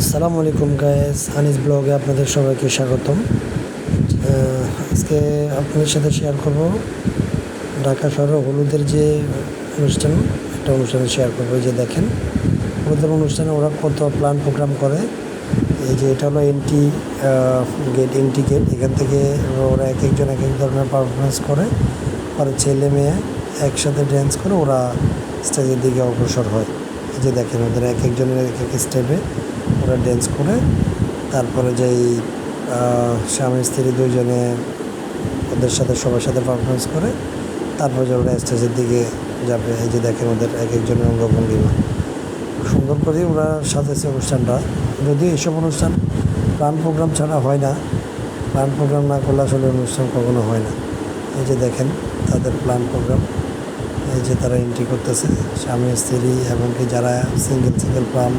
আসসালামু আলাইকুম গাইস, আনিস ব্লগে আপনাদের সবাইকে স্বাগতম। আজকে আপনাদের সাথে শেয়ার করব ঢাকা শহরে হলুদের যে অনুষ্ঠান, একটা অনুষ্ঠানে শেয়ার করবো। এই যে দেখেন, হলুদের অনুষ্ঠানে ওরা কত প্ল্যান প্রোগ্রাম করে। এই যে এটা হলো এন্ট্রি গেট। এখান থেকে ওরা এক একজন এক এক ধরনের পারফরমেন্স করে, পরে ছেলে মেয়ে একসাথে ড্যান্স করে ওরা স্টেজের দিকে অগ্রসর হয়। এই যে দেখেন, ওদের এক একজনের এক এক স্টেপে ওরা ড্যান্স করে, তারপরে যেই স্বামী স্ত্রী দুইজনে ওদের সাথে সবার সাথে পারফরমেন্স করে, তারপরে যে ওরা স্টেজের দিকে যাবে। এই যে দেখেন, ওদের এক একজনের অঙ্গভঙ্গিমা সুন্দর করে ওরা সাজাচ্ছে অনুষ্ঠানটা। যদিও এইসব অনুষ্ঠান প্ল্যান প্রোগ্রাম ছাড়া হয় না, প্ল্যান প্রোগ্রাম না করলে আসলে অনুষ্ঠান কখনো হয় না। এই যে দেখেন তাদের প্ল্যান প্রোগ্রাম। এই যে তারা এন্ট্রি করতেছে, স্বামী স্ত্রী এমনকি যারা সিঙ্গেল প্ল্যান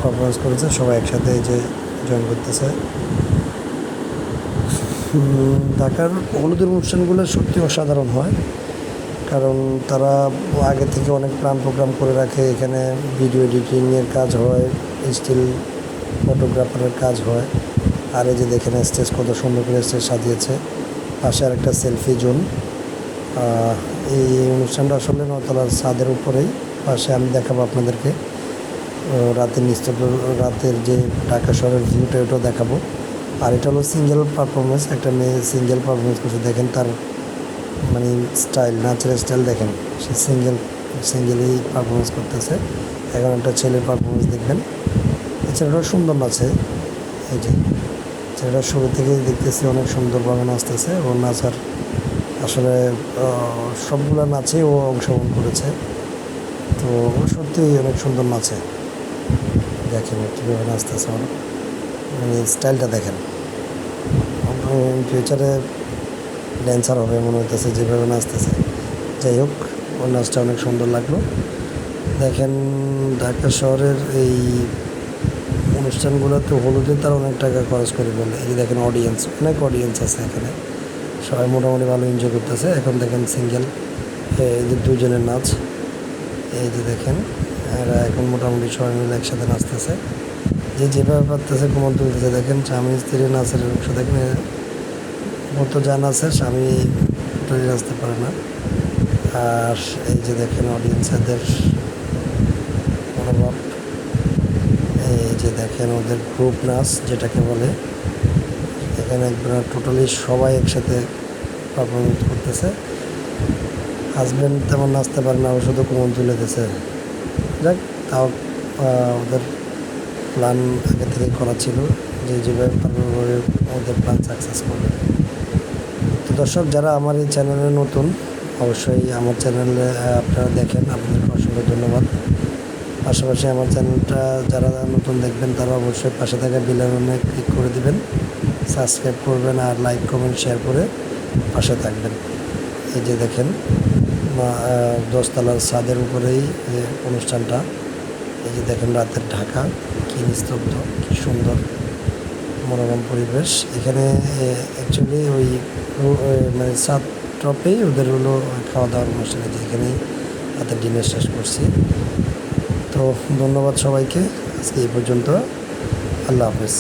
পারফরমেন্স করেছে সবাই একসাথে এই যে জয়েন করতেছে। ঢাকার হলুদের অনুষ্ঠানগুলো সত্যি অসাধারণ হয়, কারণ তারা আগে থেকে অনেক প্ল্যান প্রোগ্রাম করে রাখে। এখানে ভিডিও এডিটিংয়ের কাজ হয়, স্টিল ফটোগ্রাফারের কাজ হয়। আর এই যে দেখেন স্টেজ কত সুন্দর করে স্টেজ সাজিয়েছে, পাশে আর একটা সেলফি জোন। এই অনুষ্ঠানটা আসলে নতলার ছাদের উপরেই, পাশে আমি দেখাবো আপনাদেরকে রাতের যে ঢাকা শহরের ভিউটা, ওটাও দেখাবো। আর এটা হলো সিঙ্গেল পারফরমেন্স, একটা মেয়ে সিঙ্গেল পারফরমেন্স করছে। দেখেন তার মানে স্টাইল, নাচের স্টাইল দেখেন, সে সিঙ্গেলই পারফরমেন্স করতেছে। এখন একটা ছেলের পারফরমেন্স দেখবেন। এই ছেলেটাও সুন্দর নাচে। এই যে ছেলেটা শুরু থেকেই দেখতেছি অনেক সুন্দরভাবে নাচতেছে। ও নাচার আসলে সবগুলো নাচেই ও অংশগ্রহণ করেছে, তো ও সত্যিই অনেক সুন্দর নাচে। দেখেন কীভাবে নাচতেছে, মানে স্টাইলটা দেখেন। ফিউচারে ড্যান্সার হবে মনে হইতেছে যেভাবে নাচতেছে। যাই হোক, ওর নাচটা অনেক সুন্দর লাগলো। দেখেন ঢাকা শহরের এই অনুষ্ঠানগুলোতে হলুদে তারা অনেক টাকা খরচ করে বলে। এই যে দেখেন অনেক অডিয়েন্স আছে এখানে, সবাই মোটামুটি ভালো এনজয় করতেছে। এখন দেখেন সিঙ্গেল এই যে দুজনের নাচ, এই যে দেখেন এরা এখন মোটামুটি সবাই মিলে একসাথে নাচতেছে। যেভাবে পারতেছে কোমর তুলতেছে। দেখেন স্বামী স্ত্রী নাচের অংশ দেখেন, মতো যা নাচে স্বামী টোটালি নাচতে পারে না। আর এই যে দেখেন অডিয়েন্সদের মনোভাব। এই যে দেখেন ওদের গ্রুপ নাচ যেটাকে বলে, এখানে একবার টোটালি সবাই একসাথে পারফরমেন্স করতেছে। হাজব্যান্ড তেমন নাচতে পারে না, ও শুধু কোমর তুলে দিতেছে। যাক, তাও ওদের প্ল্যান আগে থেকে করা ছিল যে যেভাবে পারবে ওদের প্ল্যান সাকসেস করবে। তো দর্শক, যারা আমার এই চ্যানেলে নতুন, অবশ্যই আমার চ্যানেলে আপনারা দেখেন, আপনাদেরকে অসংখ্য ধন্যবাদ। পাশাপাশি আমার চ্যানেলটা যারা নতুন দেখবেন তারা অবশ্যই পাশে থাকা বেল আইকনে ক্লিক করে দিবেন, সাবস্ক্রাইব করবেন, আর লাইক কমেন্ট শেয়ার করে পাশে থাকবেন। এই যে দেখেন 10তলার ছাদের উপরেই যে অনুষ্ঠানটা। এই যে দেখেন রাতের ঢাকা, কী নিস্তব্ধ, কী সুন্দর মনোরম পরিবেশ। এখানে অ্যাকচুয়ালি ওই মানে ছাদ টপেই ওদের হলো খাওয়া দাওয়ার অনুষ্ঠান। যেখানেই রাতের ডিনার শেষ করছি। তো ধন্যবাদ সবাইকে, আজকে এই পর্যন্ত। আল্লাহ হাফেজ।